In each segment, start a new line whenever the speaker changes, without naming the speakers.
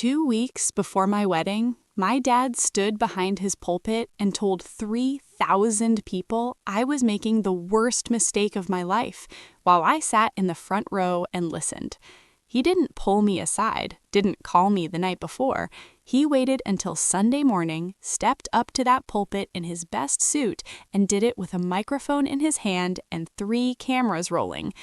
2 weeks before my wedding, my dad stood behind his pulpit and told 3,000 people I was making the worst mistake of my life, while I sat in the front row and listened. He didn't pull me aside, didn't call me the night before. He waited until Sunday morning, stepped up to that pulpit in his best suit, and did it with a microphone in his hand and 3 cameras rolling.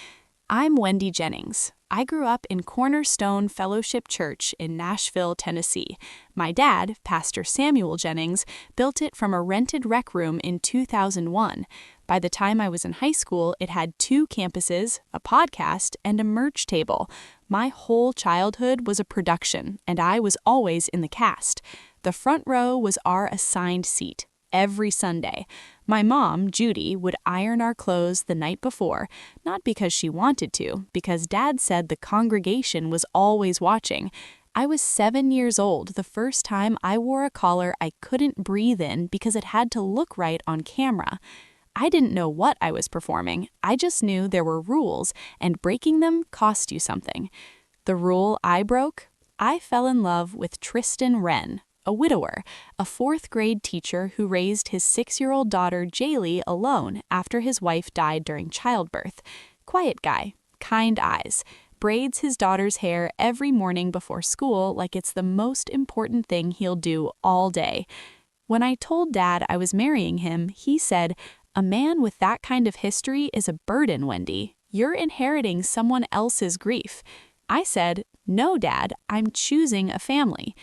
I'm Wendy Jennings. I grew up in Cornerstone Fellowship Church in Nashville, Tennessee. My dad, Pastor Samuel Jennings, built it from a rented rec room in 2001. By the time I was in high school, it had 2 campuses, a podcast, and a merch table. My whole childhood was a production, and I was always in the cast. The front row was our assigned seat. Every Sunday. My mom, Judy, would iron our clothes the night before, not because she wanted to, because Dad said the congregation was always watching. I was 7 years old the first time I wore a collar I couldn't breathe in because it had to look right on camera. I didn't know what I was performing. I just knew there were rules, and breaking them cost you something. The rule I broke? I fell in love with Tristan Wren, a widower, a 4th grade teacher who raised his 6-year-old daughter Jaylee alone after his wife died during childbirth. Quiet guy, kind eyes, braids his daughter's hair every morning before school like it's the most important thing he'll do all day. When I told Dad I was marrying him, he said, "A man with that kind of history is a burden, Wendy. You're inheriting someone else's grief." I said, "No, Dad, I'm choosing a family."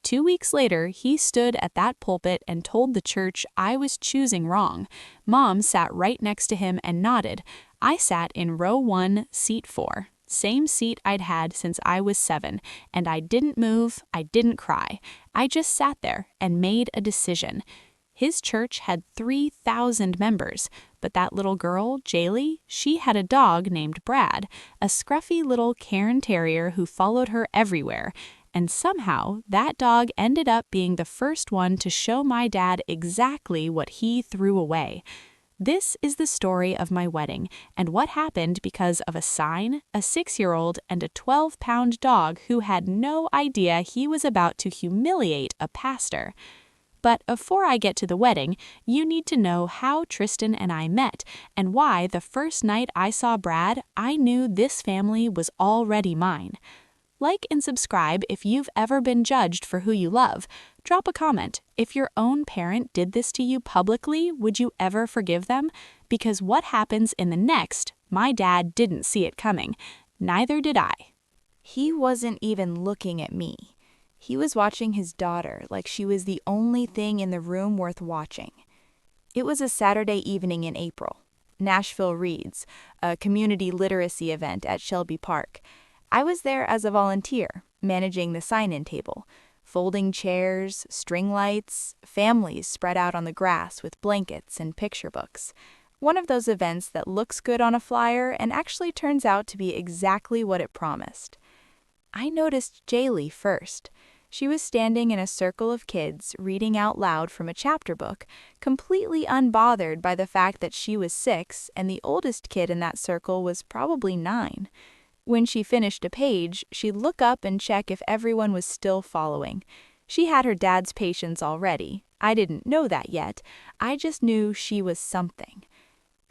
2 weeks later, he stood at that pulpit and told the church I was choosing wrong. Mom sat right next to him and nodded. I sat in row 1, seat 4, same seat I'd had since I was 7, and I didn't move, I didn't cry. I just sat there and made a decision. His church had 3,000 members, but that little girl, Jaylee, she had a dog named Brad, a scruffy little Cairn Terrier who followed her everywhere. And somehow, that dog ended up being the first one to show my dad exactly what he threw away. This is the story of my wedding and what happened because of a sign, a 6-year-old, and a 12-pound dog who had no idea he was about to humiliate a pastor. But before I get to the wedding, you need to know how Tristan and I met and why the first night I saw Brad, I knew this family was already mine. Like and subscribe if you've ever been judged for who you love. Drop a comment. If your own parent did this to you publicly, would you ever forgive them? Because what happens in the next, my dad didn't see it coming. Neither did I.
He wasn't even looking at me. He was watching his daughter like she was the only thing in the room worth watching. It was a Saturday evening in April. Nashville Reads, a community literacy event at Shelby Park. I was there as a volunteer, managing the sign-in table, folding chairs, string lights, families spread out on the grass with blankets and picture books. One of those events that looks good on a flyer and actually turns out to be exactly what it promised. I noticed Jaylee first. She was standing in a circle of kids reading out loud from a chapter book, completely unbothered by the fact that she was 6 and the oldest kid in that circle was probably 9. When she finished a page, she'd look up and check if everyone was still following. She had her dad's patience already. I didn't know that yet. I just knew she was something.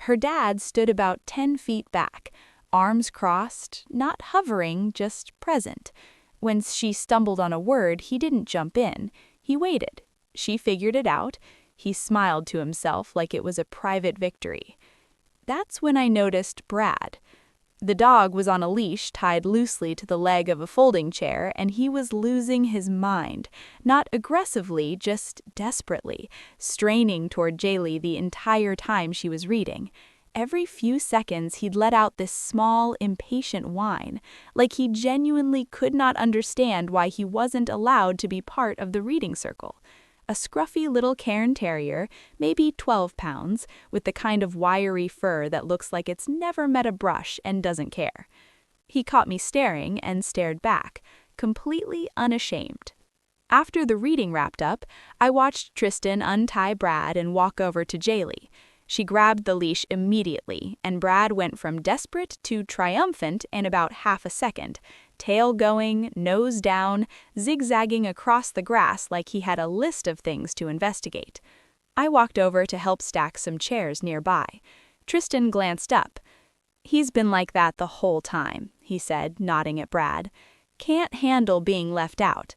Her dad stood about 10 feet back, arms crossed, not hovering, just present. When she stumbled on a word, he didn't jump in. He waited. She figured it out. He smiled to himself like it was a private victory. That's when I noticed Brad. The dog was on a leash tied loosely to the leg of a folding chair, and he was losing his mind, not aggressively, just desperately, straining toward Jaylee the entire time she was reading. Every few seconds he'd let out this small, impatient whine, like he genuinely could not understand why he wasn't allowed to be part of the reading circle. A scruffy little Cairn Terrier, maybe 12 pounds, with the kind of wiry fur that looks like it's never met a brush and doesn't care. He caught me staring and stared back, completely unashamed. After the reading wrapped up, I watched Tristan untie Brad and walk over to Jaylee. She grabbed the leash immediately, and Brad went from desperate to triumphant in about half a second. tail going, nose down, zigzagging across the grass like he had a list of things to investigate. I walked over to help stack some chairs nearby. Tristan glanced up. "He's been like that the whole time," he said, nodding at Brad. "Can't handle being left out."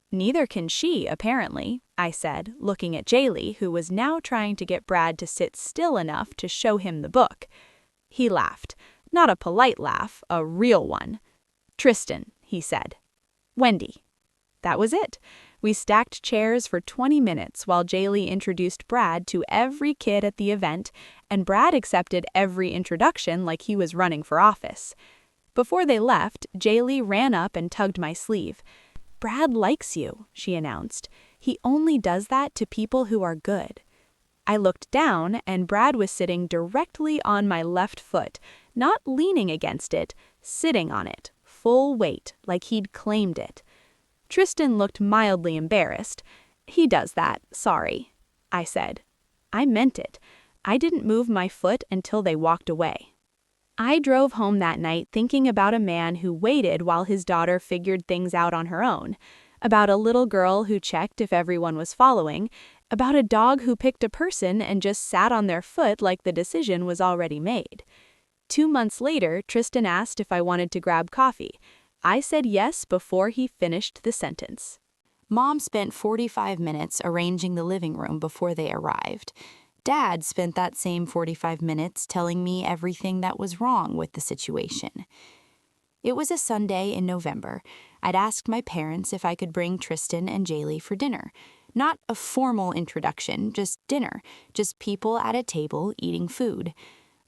"Neither can she, apparently," I said, looking at Jaylee, who was now trying to get Brad to sit still enough to show him the book. He laughed. Not a polite laugh, a real one. "Tristan," he said. "Wendy." That was it. We stacked chairs for 20 minutes while Jaylee introduced Brad to every kid at the event, and Brad accepted every introduction like he was running for office. Before they left, Jaylee ran up and tugged my sleeve. "Brad likes you," she announced. "He only does that to people who are good." I looked down, and Brad was sitting directly on my left foot, not leaning against it, sitting on it, full weight, like he'd claimed it. Tristan looked mildly embarrassed. "He does that, sorry," I said. I meant it. I didn't move my foot until they walked away. I drove home that night thinking about a man who waited while his daughter figured things out on her own, about a little girl who checked if everyone was following, about a dog who picked a person and just sat on their foot like the decision was already made. 2 months later, Tristan asked if I wanted to grab coffee. I said yes before he finished the sentence. Mom spent 45 minutes arranging the living room before they arrived. Dad spent that same 45 minutes telling me everything that was wrong with the situation. It was a Sunday in November. I'd asked my parents if I could bring Tristan and Jaylee for dinner. Not a formal introduction, just dinner, just people at a table eating food.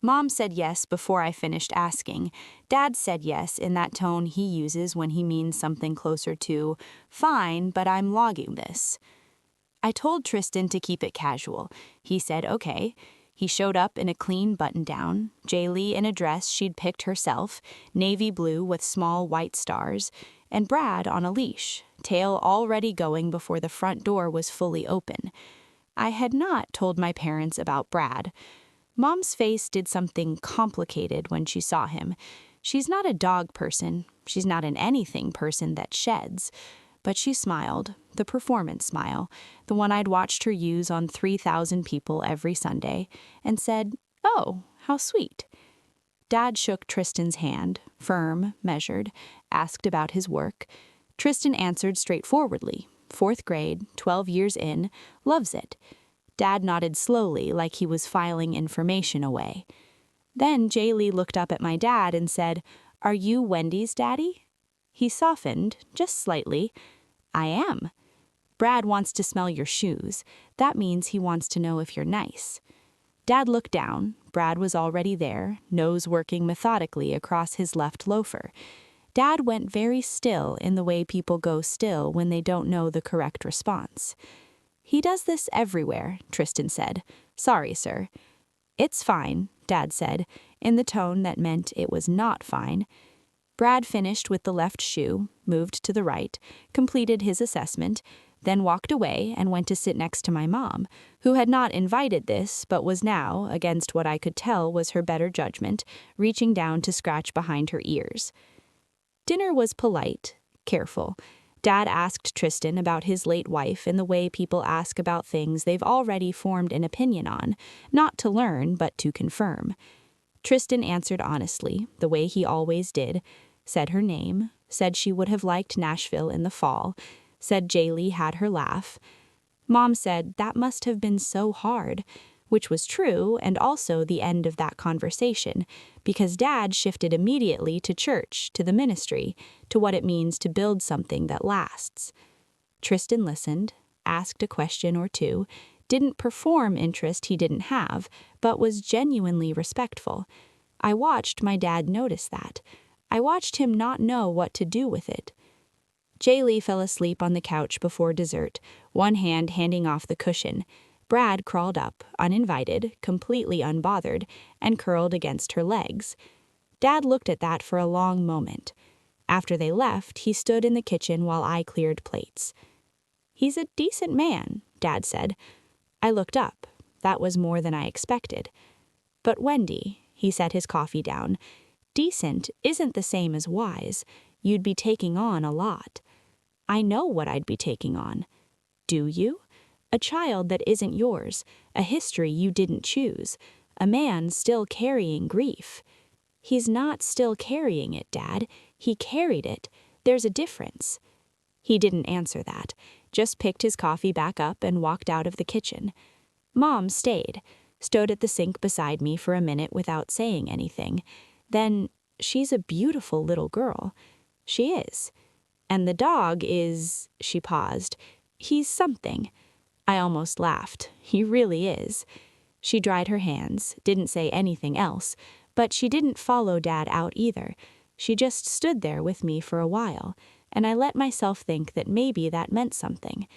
Mom said yes before I finished asking. Dad said yes in that tone he uses when he means something closer to, "Fine, but I'm logging this." I told Tristan to keep it casual. He said okay. He showed up in a clean button-down, Jaylee in a dress she'd picked herself, navy blue with small white stars, and Brad on a leash, tail already going before the front door was fully open. I had not told my parents about Brad. Mom's face did something complicated when she saw him. She's not a dog person. She's not an anything person that sheds. But she smiled, the performance smile, the one I'd watched her use on 3,000 people every Sunday, and said, "Oh, how sweet." Dad shook Tristan's hand, firm, measured, asked about his work. Tristan answered straightforwardly, 4th grade, 12 years in, loves it. Dad nodded slowly like he was filing information away. Then Jaylee looked up at my dad and said, "Are you Wendy's daddy?" He softened, just slightly. "I am." "Brad wants to smell your shoes. That means he wants to know if you're nice." Dad looked down. Brad was already there, nose working methodically across his left loafer. Dad went very still in the way people go still when they don't know the correct response. "He does this everywhere," Tristan said. "Sorry, sir." "It's fine," Dad said, in the tone that meant it was not fine. Brad finished with the left shoe, moved to the right, completed his assessment, then walked away and went to sit next to my mom, who had not invited this but was now, against what I could tell was her better judgment, reaching down to scratch behind her ears. Dinner was polite, careful. Dad asked Tristan about his late wife in the way people ask about things they've already formed an opinion on, not to learn but to confirm. Tristan answered honestly, the way he always did, said her name, said she would have liked Nashville in the fall, said Jaylee had her laugh. Mom said that must have been so hard, which was true and also the end of that conversation, because Dad shifted immediately to church, to the ministry, to what it means to build something that lasts. Tristan listened, asked a question or two, didn't perform interest he didn't have, but was genuinely respectful. I watched my dad notice that. I watched him not know what to do with it. Jaylee fell asleep on the couch before dessert, one hand handing off the cushion. Brad crawled up, uninvited, completely unbothered, and curled against her legs. Dad looked at that for a long moment. After they left, he stood in the kitchen while I cleared plates. "He's a decent man," Dad said. I looked up. That was more than I expected. "But Wendy," he set his coffee down, "decent isn't the same as wise.
You'd be taking on a lot. I know what I'd be taking on. Do you? A child that isn't yours, a history you didn't choose, a man still carrying grief. He's not still carrying it, Dad. He carried it. There's a difference. He didn't answer that, just picked his coffee back up and walked out of the kitchen. Mom stayed, stood at the sink beside me for a minute without saying anything. Then, she's a beautiful little girl. She is. And the dog is, she paused, he's something. I almost laughed. He really is. She dried her hands, didn't say anything else, but she didn't follow Dad out either. She just stood there with me for a while, and I let myself think that maybe that meant something.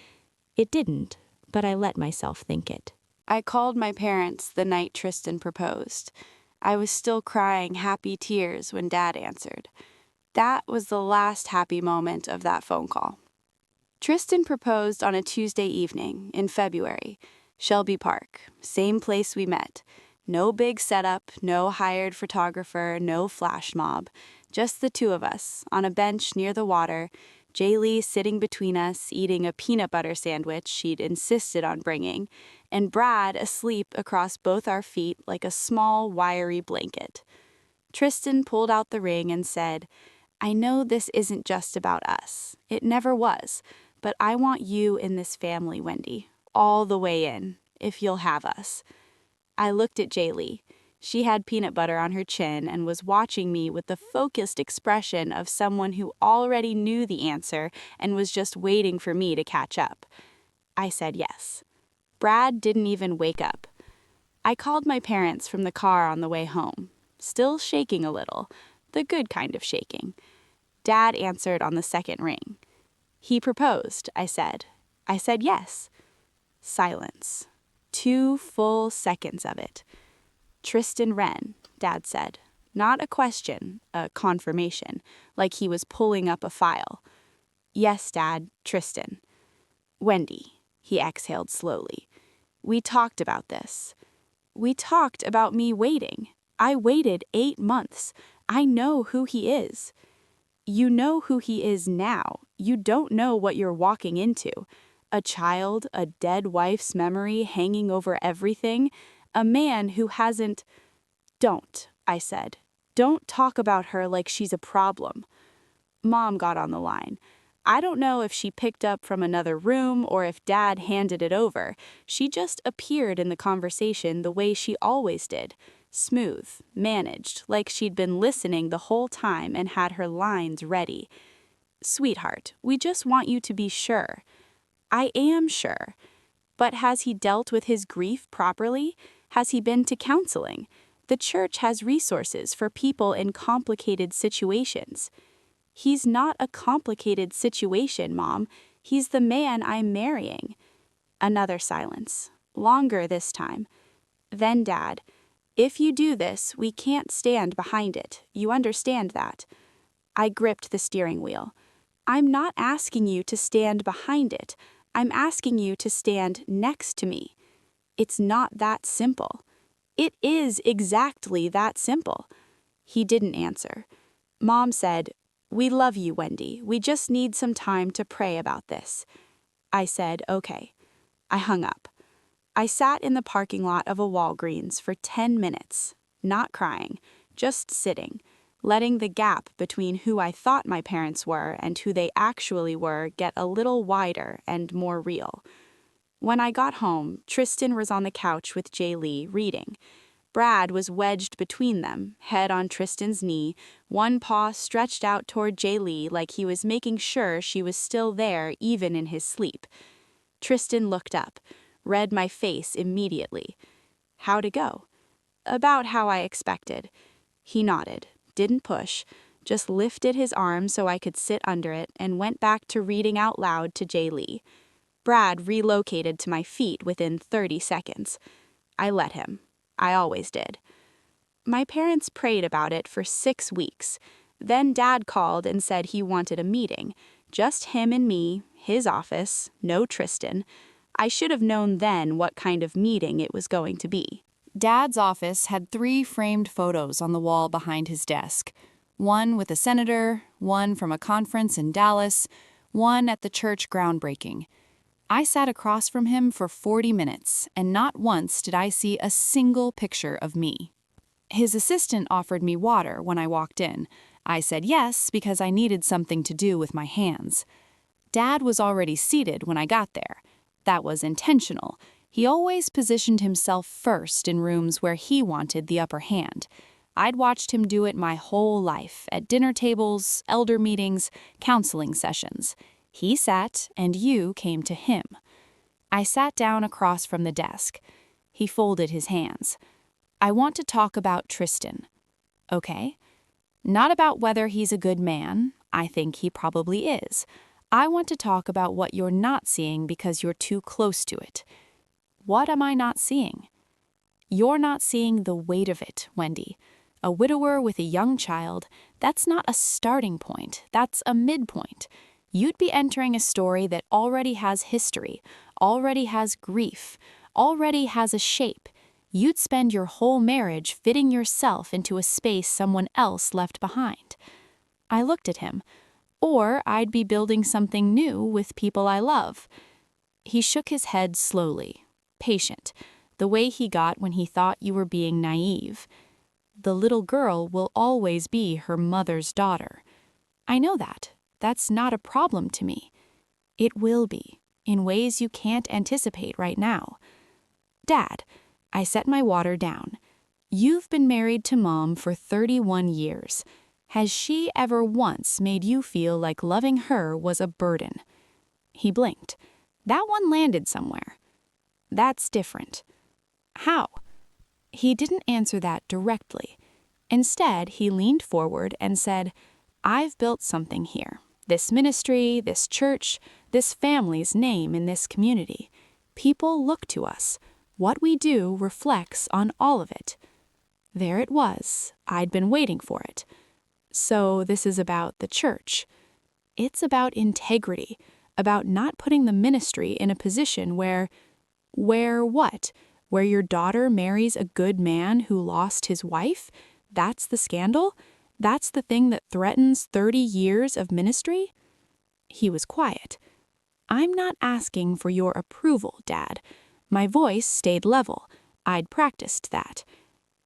It didn't, but I let myself think it.
I called my parents the night Tristan proposed. I was still crying happy tears when Dad answered. That was the last happy moment of that phone call. Tristan proposed on a Tuesday evening in February. Shelby Park, same place we met. No big setup, no hired photographer, no flash mob. Just the two of us, on a bench near the water, Jaylee sitting between us, eating a peanut butter sandwich she'd insisted on bringing, and Brad asleep across both our feet like a small, wiry blanket. Tristan pulled out the ring and said, "I know this isn't just about us. It never was. But I want you in this family, Wendy, all the way in, if you'll have us." I looked at Jaylee. She had peanut butter on her chin and was watching me with the focused expression of someone who already knew the answer and was just waiting for me to catch up. I said yes. Brad didn't even wake up. I called my parents from the car on the way home, still shaking a little, the good kind of shaking. Dad answered on the second ring. "He proposed," I said. I said yes. Silence. 2 full seconds of it. "Tristan Wren," Dad said. Not a question, a confirmation, like he was pulling up a file. "Yes, Dad, Tristan." "Wendy," he exhaled slowly. "We talked about this. We talked about me waiting. I waited 8 months. I know who he is." "You know who he is now. You don't know what you're walking into. A child, a dead wife's memory hanging over everything, a man who hasn't—" "Don't," I said. "Don't talk about her like she's a problem." Mom got on the line. I don't know if she picked up from another room or if Dad handed it over. She just appeared in the conversation the way she always did. Smooth, managed, like she'd been listening the whole time and had her lines ready. "Sweetheart, we just want you to be sure." I am sure. But has he dealt with his grief properly? Has he been to counseling? The church has resources for people in complicated situations. He's not a complicated situation, Mom. He's the man I'm marrying. Another silence. Longer this time. Then Dad, "If you do this, we can't stand behind it. You understand that?" I gripped the steering wheel. "I'm not asking you to stand behind it. I'm asking you to stand next to me. It's not that simple." "It is exactly that simple." He didn't answer. Mom said, "We love you, Wendy. We just need some time to pray about this." I said, "Okay." I hung up. I sat in the parking lot of a Walgreens for 10 minutes, not crying, just sitting, letting the gap between who I thought my parents were and who they actually were get a little wider and more real. When I got home, Tristan was on the couch with Jaylee reading. Brad was wedged between them, head on Tristan's knee, one paw stretched out toward Jaylee like he was making sure she was still there even in his sleep. Tristan looked up, read my face immediately. "How'd it go?" "About how I expected." He nodded, didn't push, just lifted his arm so I could sit under it and went back to reading out loud to Jaylee. Brad relocated to my feet within 30 seconds. I let him. I always did. My parents prayed about it for 6 weeks. Then Dad called and said he wanted a meeting. Just him and me, his office, no Tristan. I should have known then what kind of meeting it was going to be. Dad's office had 3 framed photos on the wall behind his desk. One with a senator, one from a conference in Dallas, one at the church groundbreaking. I sat across from him for 40 minutes, and not once did I see a single picture of me. His assistant offered me water when I walked in. I said yes because I needed something to do with my hands. Dad was already seated when I got there. That was intentional. He always positioned himself first in rooms where he wanted the upper hand. I'd watched him do it my whole life, at dinner tables, elder meetings, counseling sessions. He sat, and you came to him. I sat down across from the desk. He folded his hands. I want to talk about Tristan. Okay. Not about whether he's a good man. I think he probably is. I want to talk about what you're not seeing because you're too close to it. What am I not seeing? You're not seeing the weight of it, Wendy. A widower with a young child, that's not a starting point, that's a midpoint. You'd be entering a story that already has history, already has grief, already has a shape. You'd spend your whole marriage fitting yourself into a space someone else left behind. I looked at him. Or I'd be building something new with people I love. He shook his head slowly, patient, the way he got when he thought you were being naive. The little girl will always be her mother's daughter. I know that. That's not a problem to me. It will be, in ways you can't anticipate right now. Dad, I set my water down. You've been married to Mom for 31 years. Has she ever once made you feel like loving her was a burden? He blinked. That one landed somewhere. That's different. How? He didn't answer that directly. Instead, he leaned forward and said, I've built something here. This ministry, this church, this family's name in this community. People look to us. What we do reflects on all of it. There it was. I'd been waiting for it. So this is about the church. It's about integrity, about not putting the ministry in a position where what? Where your daughter marries a good man who lost his wife? That's the scandal? That's the thing that threatens 30 years of ministry? He was quiet. I'm not asking for your approval, Dad. My voice stayed level. I'd practiced that.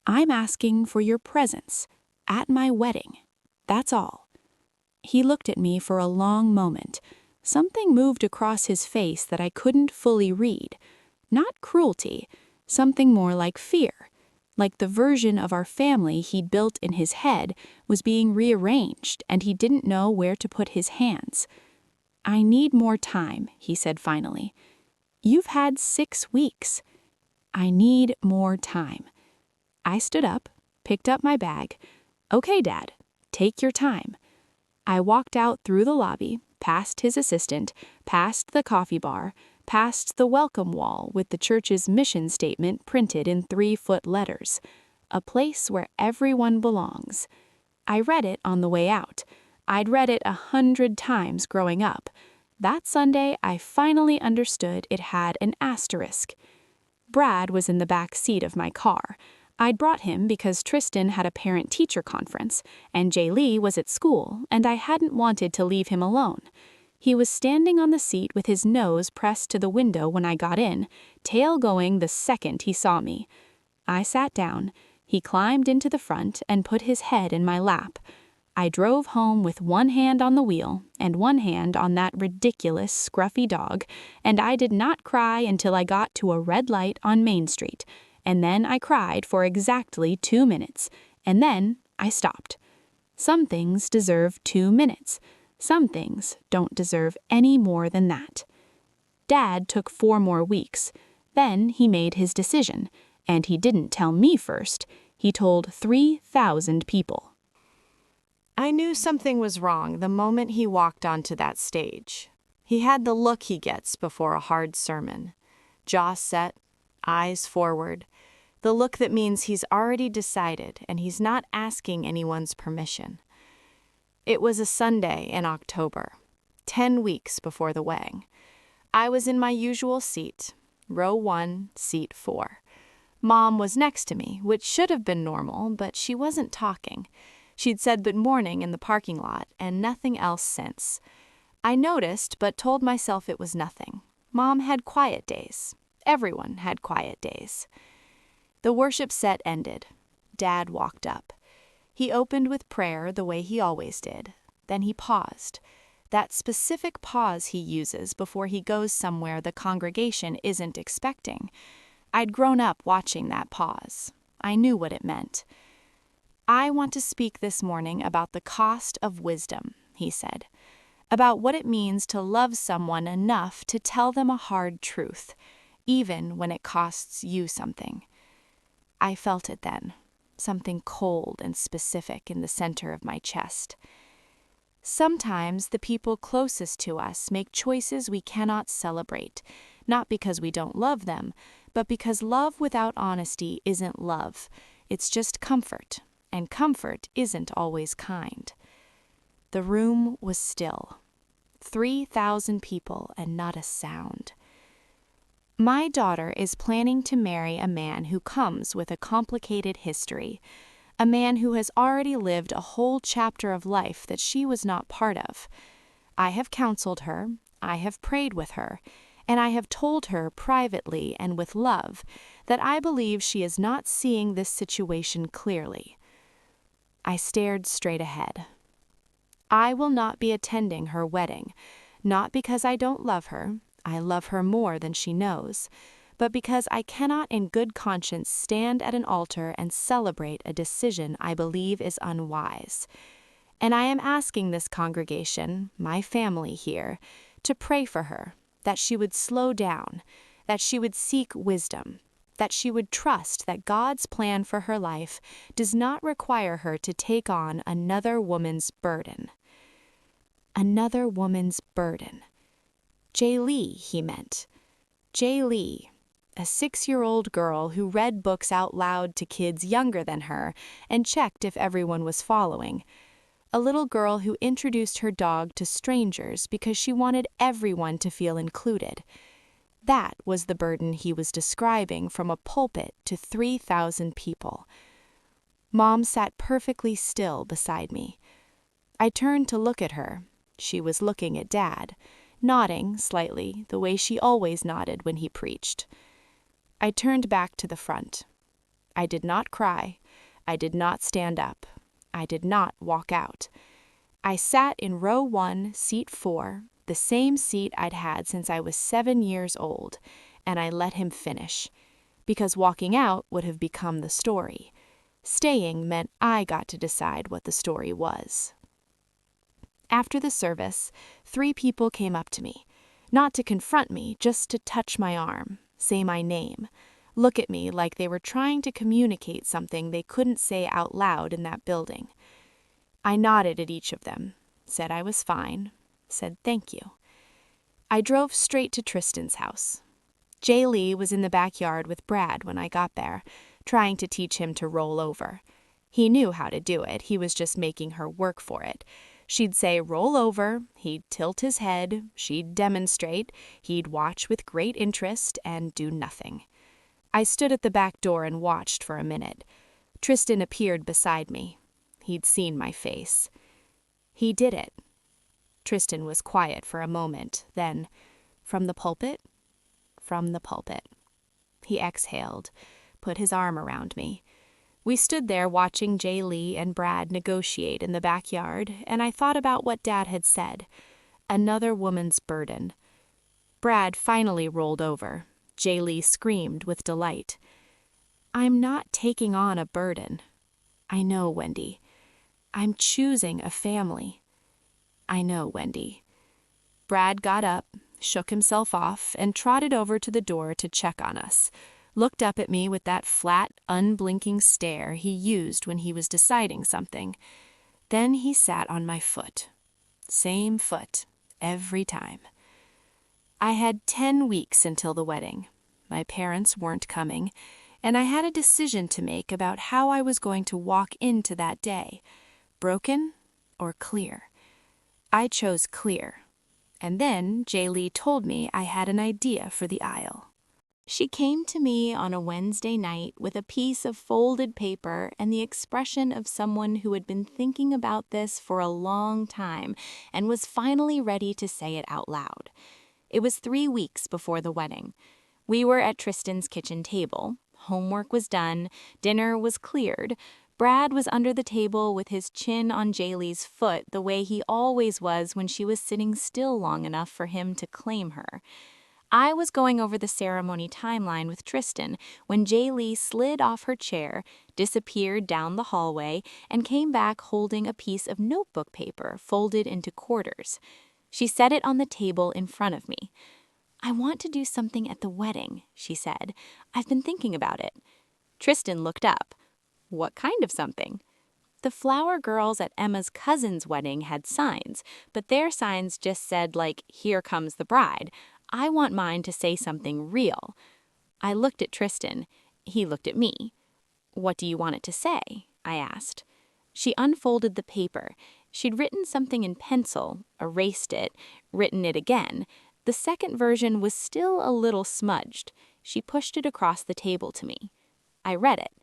I'm asking for your presence at my wedding. That's all. He looked at me for a long moment. Something moved across his face that I couldn't fully read. Not cruelty, something more like fear. Like the version of our family he'd built in his head was being rearranged and he didn't know where to put his hands. I need more time, he said finally. You've had 6 weeks. I need more time. I stood up, picked up my bag. Okay, Dad. Take your time. I walked out through the lobby, past his assistant, past the coffee bar, past the welcome wall with the church's mission statement printed in 3-foot letters. A place where everyone belongs. I read it on the way out. I'd read it 100 times growing up. That Sunday, I finally understood it had an asterisk. Brad was in the back seat of my car. I'd brought him because Tristan had a parent-teacher conference, and Jay Lee was at school, and I hadn't wanted to leave him alone. He was standing on the seat with his nose pressed to the window when I got in, tail going the second he saw me. I sat down. He climbed into the front and put his head in my lap. I drove home with one hand on the wheel and one hand on that ridiculous, scruffy dog, and I did not cry until I got to a red light on Main Street. And then I cried for exactly 2 minutes, and then I stopped. Some things deserve 2 minutes. Some things don't deserve any more than that. Dad took 4 more weeks. Then he made his decision, and he didn't tell me first. He told 3,000 people.
I knew something was wrong the moment he walked onto that stage. He had the look he gets before a hard sermon. Jaw set, eyes forward. The look that means he's already decided and he's not asking anyone's permission. It was a Sunday in October, 10 weeks before the wedding. I was in my usual seat, row 1, seat 4. Mom was next to me, which should have been normal, but she wasn't talking.
She'd said good morning in the parking lot and nothing else since. I noticed, but told myself it was nothing. Mom had quiet days. Everyone had quiet days. The worship set ended. Dad walked up. He opened with prayer the way he always did. Then he paused. That specific pause he uses before he goes somewhere the congregation isn't expecting. I'd grown up watching that pause. I knew what it meant. I want to speak this morning about the cost of wisdom, he said. About what it means to love someone enough to tell them a hard truth, even when it costs you something. I felt it then, something cold and specific in the center of my chest. Sometimes the people closest to us make choices we cannot celebrate, not because we don't love them, but because love without honesty isn't love. It's just comfort, and comfort isn't always kind. The room was still. 3,000 people and not a sound. My daughter is planning to marry a man who comes with a complicated history, a man who has already lived a whole chapter of life that she was not part of. I have counseled her, I have prayed with her, and I have told her privately and with love that I believe she is not seeing this situation clearly. I stared straight ahead. I will not be attending her wedding, not because I don't love her, I love her more than she knows, but because I cannot in good conscience stand at an altar and celebrate a decision I believe is unwise. And I am asking this congregation, my family here, to pray for her, that she would slow down, that she would seek wisdom, that she would trust that God's plan for her life does not require her to take on another woman's burden. Another woman's burden. Jay Lee, he meant. Jay Lee, a 6-year-old girl who read books out loud to kids younger than her and checked if everyone was following. A little girl who introduced her dog to strangers because she wanted everyone to feel included. That was the burden he was describing from a pulpit to 3,000 people. Mom sat perfectly still beside me. I turned to look at her. She was looking at Dad, nodding slightly the way she always nodded when he preached. I turned back to the front. I did not cry. I did not stand up. I did not walk out. I sat in row 1, seat 4, the same seat I'd had since I was 7 years old, and I let him finish, because walking out would have become the story. Staying meant I got to decide what the story was. After the service, 3 people came up to me, not to confront me, just to touch my arm, say my name, look at me like they were trying to communicate something they couldn't say out loud in that building. I nodded at each of them, said I was fine, said thank you. I drove straight to Tristan's house. Jay Lee was in the backyard with Brad when I got there, trying to teach him to roll over. He knew how to do it, he was just making her work for it. She'd say, roll over, he'd tilt his head, she'd demonstrate, he'd watch with great interest and do nothing. I stood at the back door and watched for a minute. Tristan appeared beside me. He'd seen my face. He did it. Tristan was quiet for a moment, then, from the pulpit? From the pulpit. He exhaled, put his arm around me. We stood there watching Jay Lee and Brad negotiate in the backyard, and I thought about what Dad had said. Another woman's burden. Brad finally rolled over. Jay Lee screamed with delight. I'm not taking on a burden. I know, Wendy. I'm choosing a family. I know, Wendy. Brad got up, shook himself off, and trotted over to the door to check on us. Looked up at me with that flat, unblinking stare he used when he was deciding something. Then he sat on my foot. Same foot, every time. I had 10 weeks until the wedding. My parents weren't coming, and I had a decision to make about how I was going to walk into that day. Broken or clear? I chose clear. And then Jay Lee told me I had an idea for the aisle. She came to me on a Wednesday night with a piece of folded paper and the expression of someone who had been thinking about this for a long time and was finally ready to say it out loud. It was 3 weeks before the wedding. We were at Tristan's kitchen table. Homework was done. Dinner was cleared. Brad was under the table with his chin on Jaylee's foot the way he always was when she was sitting still long enough for him to claim her. I was going over the ceremony timeline with Tristan when Jaylee slid off her chair, disappeared down the hallway, and came back holding a piece of notebook paper folded into quarters. She set it on the table in front of me. "I want to do something at the wedding," she said. "I've been thinking about it." Tristan looked up. "What kind of something?" The flower girls at Emma's cousin's wedding had signs, but their signs just said, like, "Here comes the bride." I want mine to say something real. I looked at Tristan. He looked at me. "What do you want it to say?" I asked. She unfolded the paper. She'd written something in pencil, erased it, written it again. The second version was still a little smudged. She pushed it across the table to me. I read it.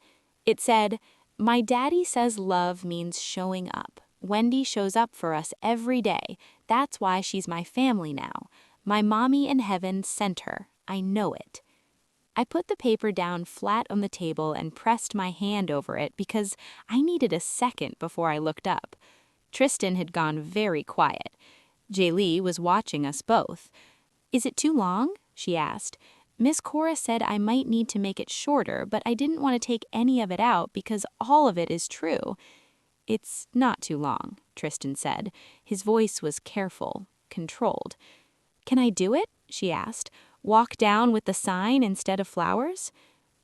It said, "My daddy says love means showing up. Wendy shows up for us every day. That's why she's my family now. My mommy in heaven sent her. I know it." I put the paper down flat on the table and pressed my hand over it because I needed a second before I looked up. Tristan had gone very quiet. Jaylee was watching us both. "Is it too long?" she asked. "Miss Cora said I might need to make it shorter, but I didn't want to take any of it out because all of it is true." "It's not too long," Tristan said. His voice was careful, controlled. "Can I do it?" she asked. "Walk down with the sign instead of flowers?"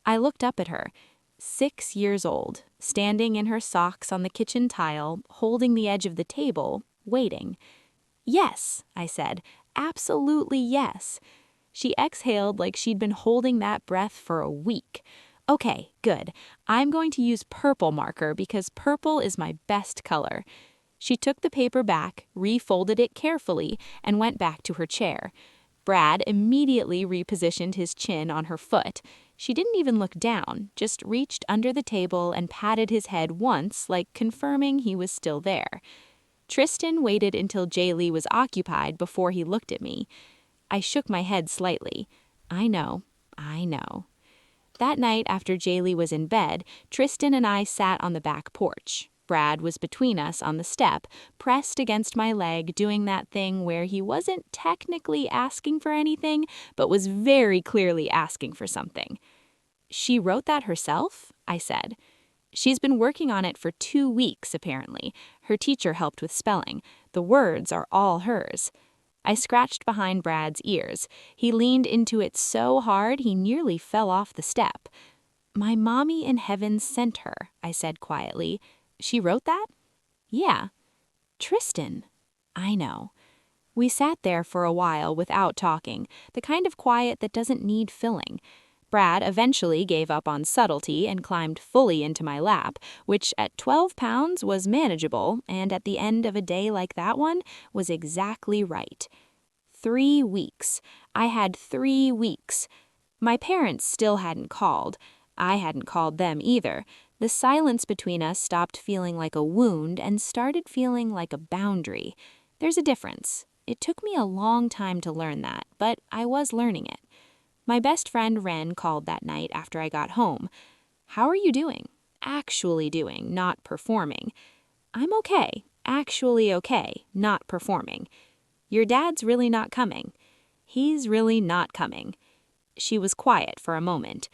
I looked up at her. 6 years old, standing in her socks on the kitchen tile, holding the edge of the table, waiting. "Yes," I said. "Absolutely yes." She exhaled like she'd been holding that breath for a week. "Okay, good. I'm going to use purple marker because purple is my best color." She took the paper back, refolded it carefully, and went back to her chair. Brad immediately repositioned his chin on her foot. She didn't even look down, just reached under the table and patted his head once, like confirming he was still there. Tristan waited until Jaylee was occupied before he looked at me. I shook my head slightly. I know. That night after Jaylee was in bed, Tristan and I sat on the back porch. Brad was between us on the step, pressed against my leg, doing that thing where he wasn't technically asking for anything, but was very clearly asking for something. "She wrote that herself?" I said. "She's been working on it for 2 weeks, apparently. Her teacher helped with spelling. The words are all hers." I scratched behind Brad's ears. He leaned into it so hard he nearly fell off the step. "My mommy in heaven sent her," I said quietly. "She wrote that?" "Yeah." "Tristan." "I know." We sat there for a while without talking, the kind of quiet that doesn't need filling. Brad eventually gave up on subtlety and climbed fully into my lap, which at 12 pounds was manageable and at the end of a day like that one was exactly right. 3 weeks. I had 3 weeks. My parents still hadn't called. I hadn't called them either. The silence between us stopped feeling like a wound and started feeling like a boundary. There's a difference. It took me a long time to learn that, but I was learning it. My best friend Ren called that night after I got home. "How are you doing?" Actually doing, not performing. "I'm okay. Actually okay, not performing." "Your dad's really not coming." "He's really not coming." She was quiet for a moment.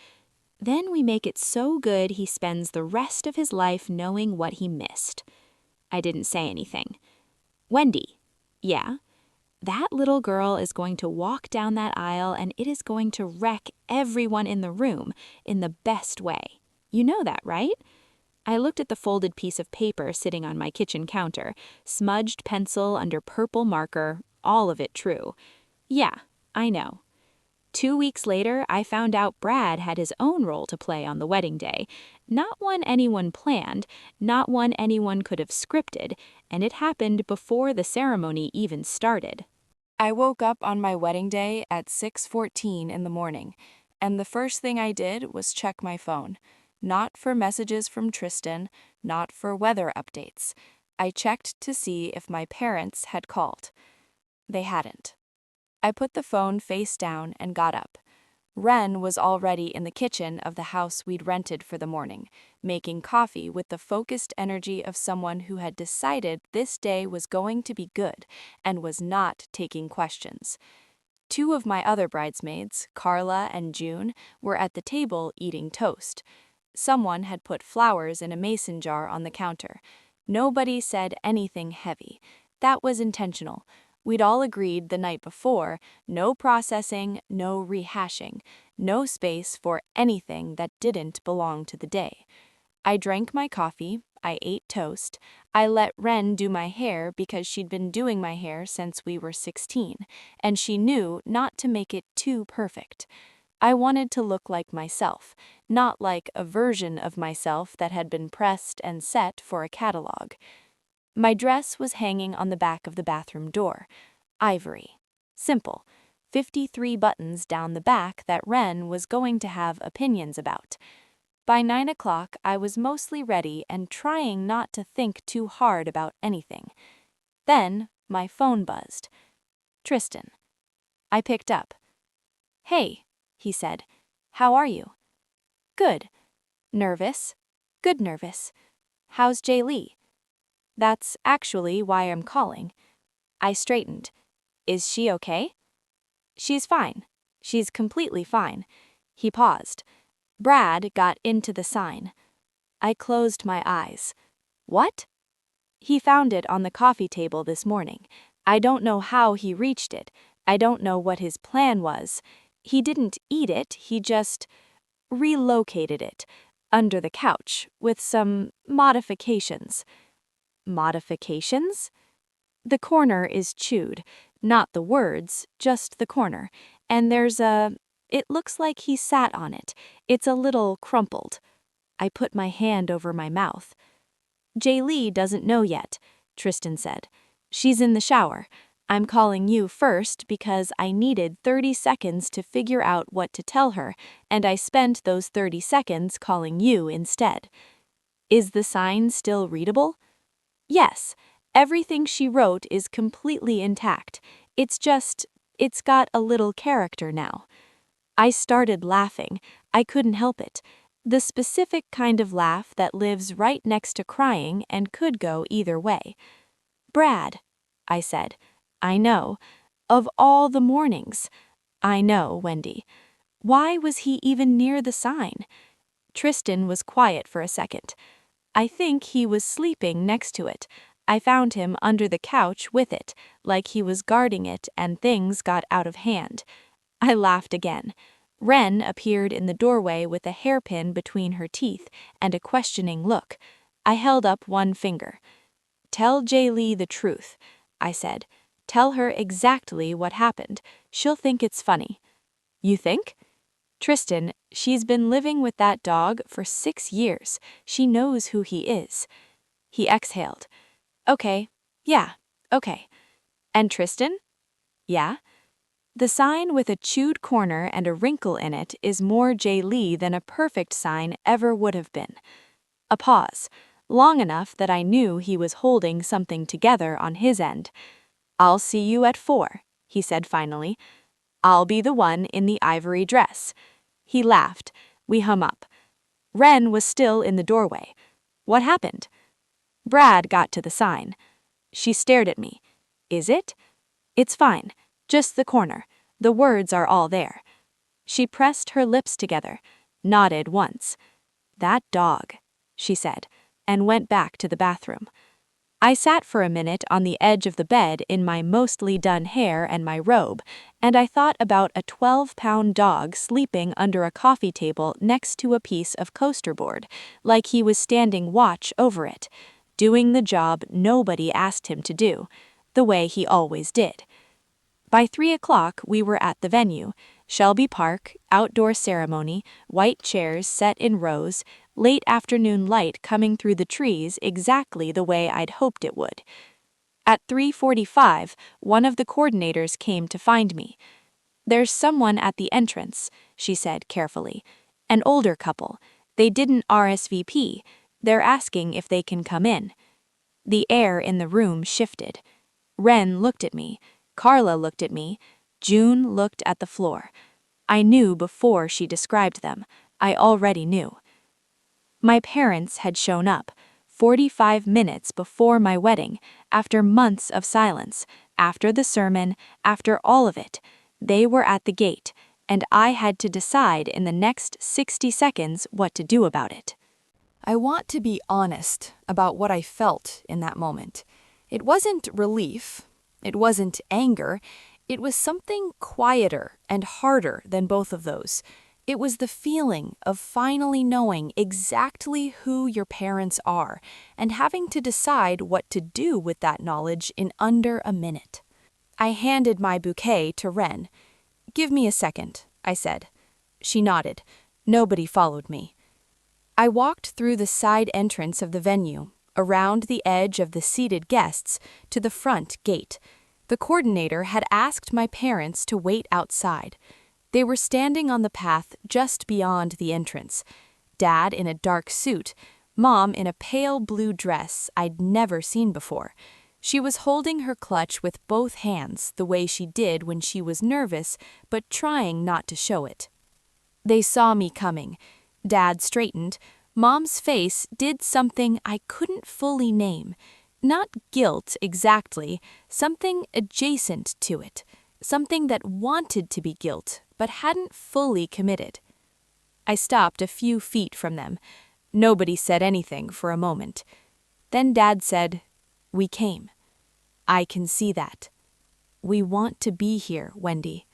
"Then we make it so good he spends the rest of his life knowing what he missed." I didn't say anything. "Wendy." "Yeah?" "That little girl is going to walk down that aisle and it is going to wreck everyone in the room in the best way. You know that, right?" I looked at the folded piece of paper sitting on my kitchen counter, smudged pencil under purple marker, all of it true. "Yeah, I know." 2 weeks later, I found out Brad had his own role to play on the wedding day. Not one anyone planned, not one anyone could have scripted, and it happened before the ceremony even started. I woke up on my wedding day at 6:14 in the morning.
and the first thing I did was check my phone. Not for messages from Tristan, not for weather updates. I checked to see if my parents had called. They hadn't. I put the phone face down and got up. Ren was already in the kitchen of the house we'd rented for the morning, making coffee with the focused energy of someone who had decided this day was going to be good and was not taking questions. Two of my other bridesmaids, Carla and June, were at the table eating toast. Someone had put flowers in a mason jar on the counter. Nobody said anything heavy. That was intentional. We'd all agreed the night before, no processing, no rehashing, no space for anything that didn't belong to the day. I drank my coffee, I ate toast, I let Ren do my hair because she'd been doing my hair since we were 16, and she knew not to make it too perfect. I wanted to look like myself, not like a version of myself that had been pressed and set for a catalog. My dress was hanging on the back of the bathroom door. Ivory. Simple. 53 buttons down the back that Ren was going to have opinions about. By 9 o'clock, I was mostly ready and trying not to think too hard about anything. Then, my phone buzzed. Tristan. I picked up. "Hey," he said. "How are you?" "Good." "Nervous?" "Good nervous." "How's Jay Lee?" "That's actually why I'm calling." I straightened. "Is she okay?" "She's fine. She's completely fine." He paused. "Brad got into the sign." I closed my eyes. "What?" "He found it on the coffee table this morning. I don't know how he reached it. I don't know what his plan was. He didn't eat it, he just relocated it under the couch with some modifications." "Modifications?" "The corner is chewed, not the words, just the corner, and it looks like he sat on it. It's a little crumpled." I put my hand over my mouth. "Jay Lee doesn't know yet," Tristan said. "She's in the shower. I'm calling you first because I needed 30 seconds to figure out what to tell her, and I spent those 30 seconds calling you instead." "Is the sign still readable?" "Yes. Everything she wrote is completely intact. It's got a little character now." I started laughing. I couldn't help it. The specific kind of laugh that lives right next to crying and could go either way. "Brad," I said. "I know. Of all the mornings." "I know, Wendy." Why was he even near the sign? Tristan was quiet for a second. I think he was sleeping next to it. I found him under the couch with it, like he was guarding it and things got out of hand. I laughed again. Ren appeared in the doorway with a hairpin between her teeth and a questioning look. I held up one finger. "Tell Jay Lee the truth," I said. "Tell her exactly what happened. She'll think it's funny." "You think?" "Tristan, she's been living with that dog for 6 years. She knows who he is." He exhaled. "Okay, yeah, okay." "And Tristan?" "Yeah." "The sign with a chewed corner and a wrinkle in it is more Jay Lee than a perfect sign ever would have been." A pause, long enough that I knew he was holding something together on his end. "I'll see you at 4, he said finally. "I'll be the one in the ivory dress." He laughed. We hung up. Ren was still in the doorway. "What happened?" "Brad got to the sign." She stared at me. "Is it?" "It's fine. Just the corner. The words are all there." She pressed her lips together, nodded once. "That dog," she said, and went back to the bathroom. I sat for a minute on the edge of the bed in my mostly done hair and my robe, and I thought about a 12-pound dog sleeping under a coffee table next to a piece of coaster board, like he was standing watch over it, doing the job nobody asked him to do, the way he always did. By 3 o'clock, we were at the venue. Shelby Park, outdoor ceremony, white chairs set in rows, late afternoon light coming through the trees exactly the way I'd hoped it would. At 3:45, one of the coordinators came to find me.
"There's someone at the entrance," she said carefully. "An older couple. They didn't RSVP. They're asking if they can come in." The air in the room shifted. Ren looked at me. Carla looked at me. June looked at the floor. I knew before she described them. I already knew. My parents had shown up, 45 minutes before my wedding, after months of silence, after the sermon, after all of it. They were at the gate, and I had to decide in the next 60 seconds what to do about it.
I want to be honest about what I felt in that moment. It wasn't relief. It wasn't anger. It was something quieter and harder than both of those. It was the feeling of finally knowing exactly who your parents are and having to decide what to do with that knowledge in under a minute. I handed my bouquet to Ren. "Give me a second," I said. She nodded. Nobody followed me. I walked through the side entrance of the venue, around the edge of the seated guests, to the front gate. The coordinator had asked my parents to wait outside. They were standing on the path just beyond the entrance. Dad in a dark suit, Mom in a pale blue dress I'd never seen before. She was holding her clutch with both hands the way she did when she was nervous, but trying not to show it. They saw me coming. Dad straightened. Mom's face did something I couldn't fully name. Not guilt exactly, something adjacent to it. Something that wanted to be guilt, but hadn't fully committed. I stopped a few feet from them. Nobody said anything for a moment. Then Dad said, "We came. I can see that. We want to be here, Wendy."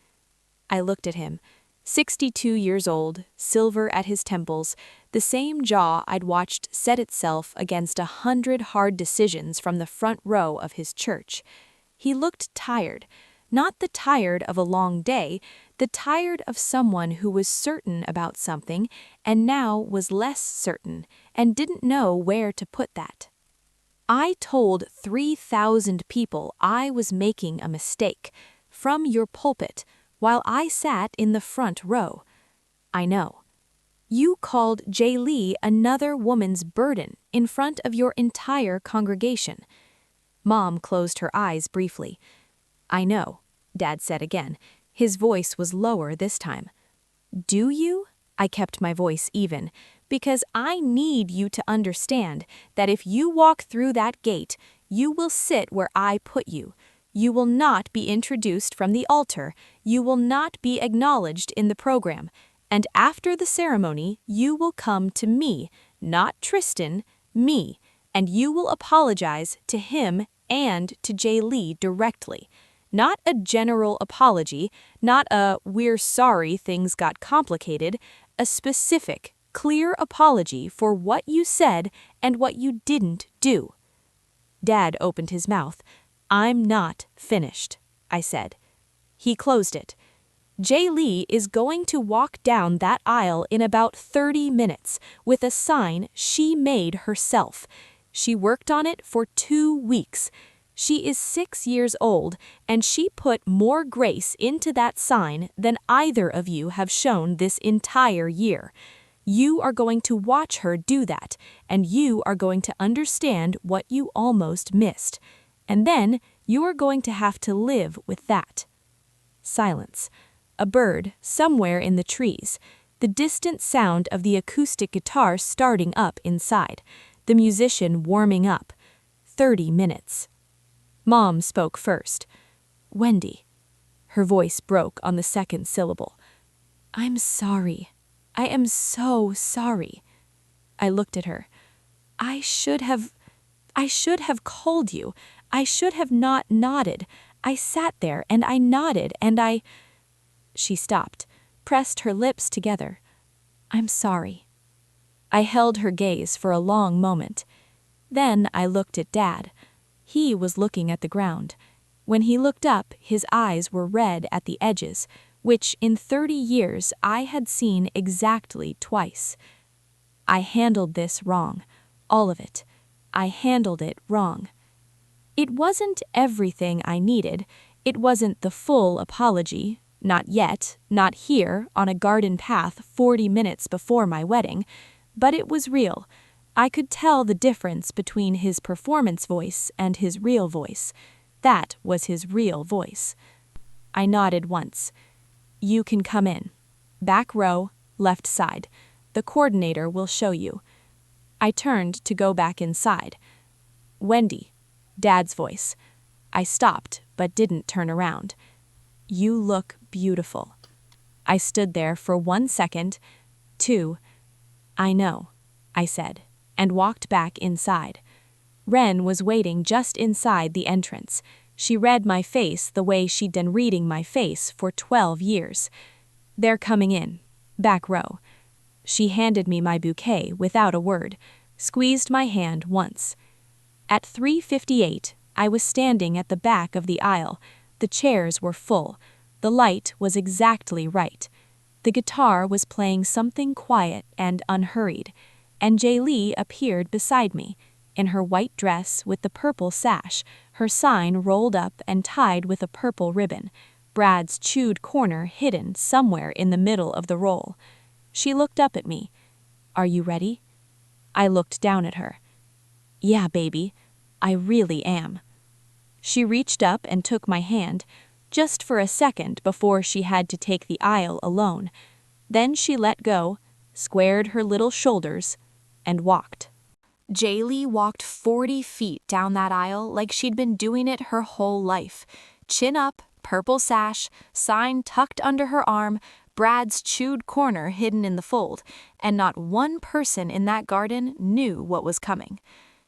I looked at him. 62 years old, silver at his temples, the same jaw I'd watched set itself against 100 hard decisions from the front row of his church. He looked tired, not the tired of a long day, the tired of someone who was certain about something and now was less certain and didn't know where to put that. I told 3,000 people I was making a mistake, from your pulpit, while I sat in the front row. I know. You called Jay Lee another woman's burden in front of your entire congregation. Mom closed her eyes briefly. "I know," Dad said again. His voice was lower this time. "Do you?" I kept my voice even, "because I need you to understand that if you walk through that gate, you will sit where I put you. You will not be introduced from the altar. You will not be acknowledged in the program. And after the ceremony, you will come to me, not Tristan, me, and you will apologize to him and to Jay Lee directly. Not a general apology, not a 'we're sorry things got complicated,' a specific, clear apology for what you said and what you didn't do." Dad opened his mouth. "I'm not finished," I said. He closed it. "Jay Lee is going to walk down that aisle in about 30 minutes with a sign she made herself. She worked on it for 2 weeks. She is 6 years old, and she put more grace into that sign than either of you have shown this entire year. You are going to watch her do that, and you are going to understand what you almost missed. And then you are going to have to live with that." Silence. A bird somewhere in the trees. The distant sound of the acoustic guitar starting up inside. The musician warming up. 30 minutes. Mom spoke first. "Wendy." Her voice broke on the second syllable. "I'm sorry. I am so sorry." I looked at her. I should have called you. I should have not nodded. I sat there and I nodded and I..." She stopped, pressed her lips together. "I'm sorry." I held her gaze for a long moment. Then I looked at Dad. He was looking at the ground. When he looked up, his eyes were red at the edges, which in 30 years I had seen exactly twice. I handled this wrong. All of it. I handled it wrong. It wasn't everything I needed. It wasn't the full apology.
Not yet, not here, on a garden path 40 minutes before my wedding, but it was real. I could tell the difference between his performance voice and his real voice. That was his real voice. I nodded once. You can come in. Back row, left side. The coordinator will show you. I turned to go back inside. Wendy, Dad's voice. I stopped, but didn't turn around. You look beautiful. I stood there for 1 second, 2. I know, I said, and walked back inside. Wren was waiting just inside the entrance. She read my face the way she'd been reading my face for 12 years. They're coming in. Back row. She handed me my bouquet without a word, squeezed my hand once. At 3:58, I was standing at the back of the aisle. The chairs were full. The light was exactly right. The guitar was playing something quiet and unhurried, and Jaylee appeared beside me, in her white dress with the purple sash, her sign rolled up and tied with a purple ribbon, Brad's chewed corner hidden somewhere in the middle of the roll. She looked up at me. Are you ready? I looked down at her. Yeah, baby, I really am. She reached up and took my hand, just for a second before she had to take the aisle alone. Then she let go, squared her little shoulders, and walked.
Jaylee walked 40 feet down that aisle like she'd been doing it her whole life. Chin up, purple sash, sign tucked under her arm, Brad's chewed corner hidden in the fold, and not one person in that garden knew what was coming.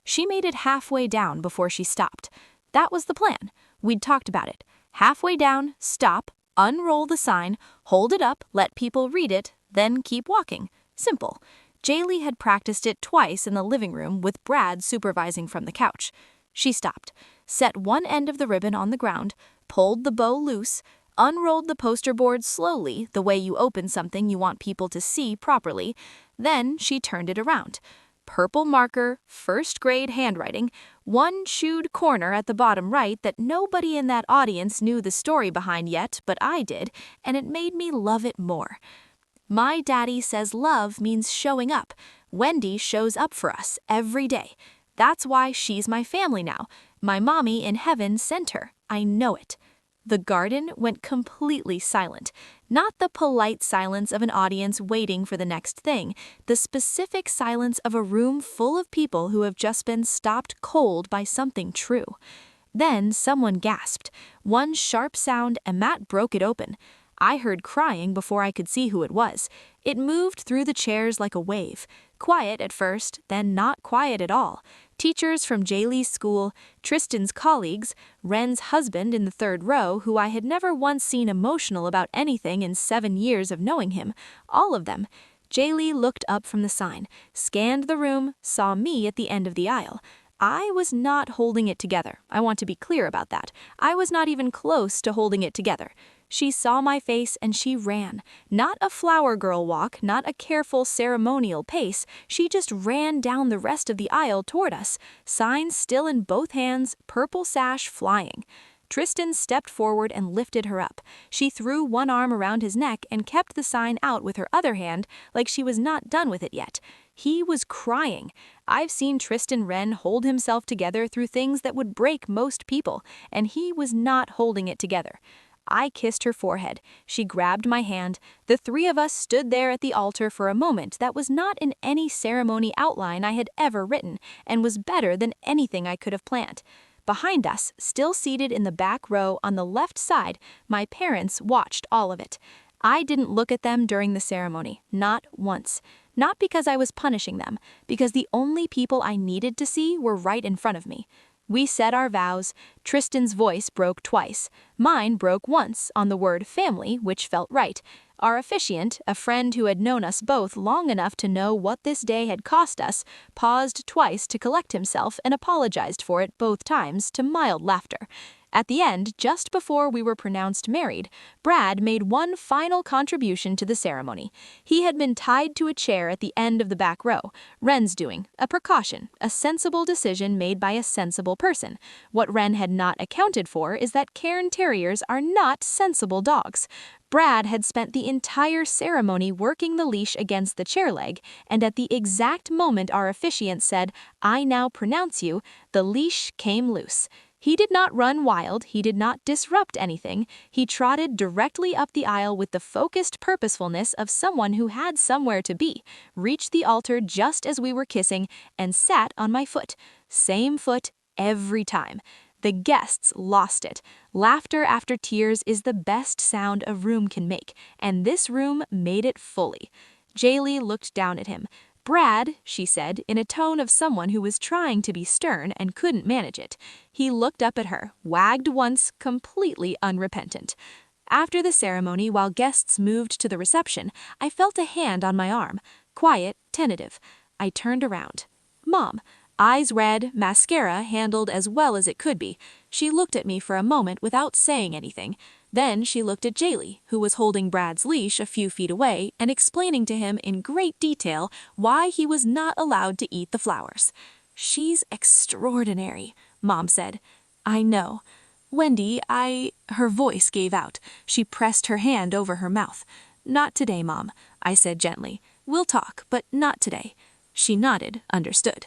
She made it halfway down before she stopped. That was the plan. We'd talked about it. Halfway down, stop, unroll the sign, hold it up, let people read it, then keep walking. Simple. Jaylee had practiced it twice in the living room with Brad supervising from the couch. She stopped, set one end of the ribbon on the ground, pulled the bow loose, unrolled the poster board slowly, the way you open something you want people to see properly. Then she turned it around. Purple marker, first grade handwriting, one chewed corner at the bottom right that nobody in that audience knew the story behind yet, but I did, and it made me love it more. My daddy says love means showing up. Wendy shows up for us every day. That's why she's my family now. My mommy in heaven sent her. I know it. The garden went completely silent. Not the polite silence of an audience waiting for the next thing, the specific silence of a room full of people who have just been stopped cold by something true. Then someone gasped. One sharp sound, and Matt broke it open. I heard crying before I could see who it was. It moved through the chairs like a wave. Quiet at first, then not quiet at all. Teachers from Jaylee's school, Tristan's colleagues, Wren's husband in the third row, who I had never once seen emotional about anything in 7 years of knowing him, all of them. Jaylee looked up from the sign, scanned the room, saw me at the end of the aisle. I was not holding it together. I want to be clear about that. I was not even close to holding it together. She saw my face and she ran. Not a flower girl walk, not a careful ceremonial pace. She just ran down the rest of the aisle toward us, sign still in both hands, purple sash flying. Tristan stepped forward and lifted her up. She threw one arm around his neck and kept the sign out with her other hand like she was not done with it yet. He was crying. I've seen Tristan Wren hold himself together through things that would break most people, and he was not holding it together. I kissed her forehead. She grabbed my hand. The three of us stood there at the altar for a moment that was not in any ceremony outline I had ever written, and was better than anything I could have planned. Behind us, still seated in the back row on the left side, my parents watched all of it. I didn't look at them during the ceremony, not once. Not because I was punishing them, because the only people I needed to see were right in front of me. We said our vows. Tristan's voice broke twice. Mine broke once on the word family, which felt right. Our officiant, a friend who had known us both long enough to know what this day had cost us, paused twice to collect himself and apologized for it both times to mild laughter.
At the end, just before we were pronounced married, Brad made one final contribution to the ceremony. He had been tied to a chair at the end of the back row. Wren's doing, a precaution, a sensible decision made by a sensible person. What Wren had not accounted for is that Cairn Terriers are not sensible dogs. Brad had spent the entire ceremony working the leash against the chair leg, and at the exact moment our officiant said, "I now pronounce you," the leash came loose. He did not run wild, he did not disrupt anything, he trotted directly up the aisle with the focused purposefulness of someone who had somewhere to be, reached the altar just as we were kissing, and sat on my foot. Same foot every time. The guests lost it. Laughter after tears is the best sound a room can make, and this room made it fully. Jaylee looked down at him. "Brad," she said, in a tone of someone who was trying to be stern and couldn't manage it. He looked up at her, wagged once, completely unrepentant. After the ceremony, while guests moved to the reception, I felt a hand on my arm. Quiet, tentative. I turned around. Mom. Eyes red, mascara handled as well as it could be. She looked at me for a moment without saying anything. Then she looked at Jaylee, who was holding Brad's leash a few feet away and explaining to him in great detail why he was not allowed to eat the flowers. "She's extraordinary," Mom said. "I know. Wendy, Her voice gave out. She pressed her hand over her mouth. "Not today, Mom," I said gently. "We'll talk, but not today." She nodded, understood.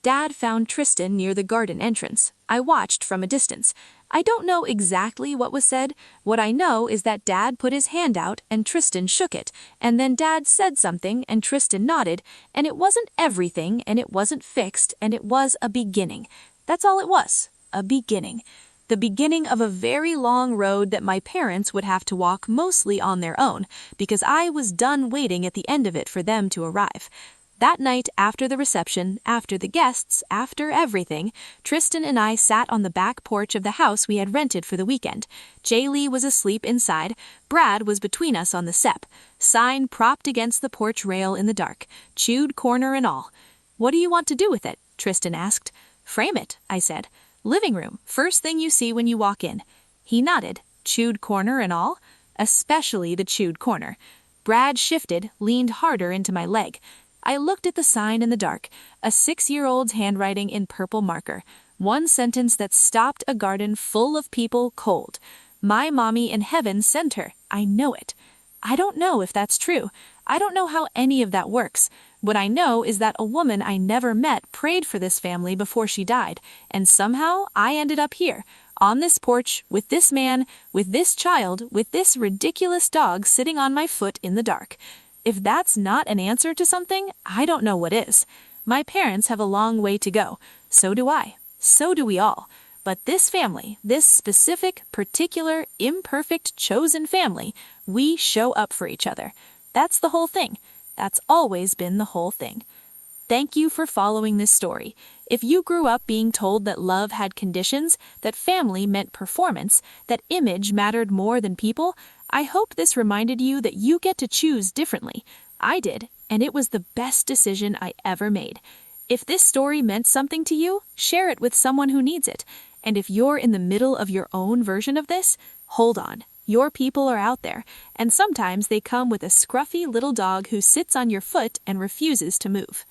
Dad found Tristan near the garden entrance. I watched from a distance. I don't know exactly what was said. What I know is that Dad put his hand out and Tristan shook it, and then Dad said something and Tristan nodded, and it wasn't everything and it wasn't fixed and it was a beginning. That's all it was, a beginning. The beginning of a very long road that my parents would have to walk mostly on their own because I was done waiting at the end of it for them to arrive. That night, after the reception, after the guests, after everything, Tristan and I sat on the back porch of the house we had rented for the weekend. Jaylee was asleep inside. Brad was between us on the step. Sign propped against the porch rail in the dark. Chewed corner and all. "What do you want to do with it?" Tristan asked. "Frame it," I said. "Living room, first thing you see when you walk in." He nodded. "Chewed corner and all?" "Especially the chewed corner." Brad shifted, leaned harder into my leg. I looked at the sign in the dark, a 6-year-old's handwriting in purple marker. One sentence that stopped a garden full of people cold. My mommy in heaven sent her. I know it. I don't know if that's true. I don't know how any of that works. What I know is that a woman I never met prayed for this family before she died, and somehow I ended up here, on this porch, with this man, with this child, with this ridiculous dog sitting on my foot in the dark. If that's not an answer to something, I don't know what is. My parents have a long way to go. So do I. So do we all. But this family, this specific, particular, imperfect, chosen family, we show up for each other. That's the whole thing. That's always been the whole thing. Thank you for following this story. If you grew up being told that love had conditions, that family meant performance, that image mattered more than people, I hope this reminded you that you get to choose differently. I did, and it was the best decision I ever made. If this story meant something to you, share it with someone who needs it. And if you're in the middle of your own version of this, hold on. Your people are out there, and sometimes they come with a scruffy little dog who sits on your foot and refuses to move.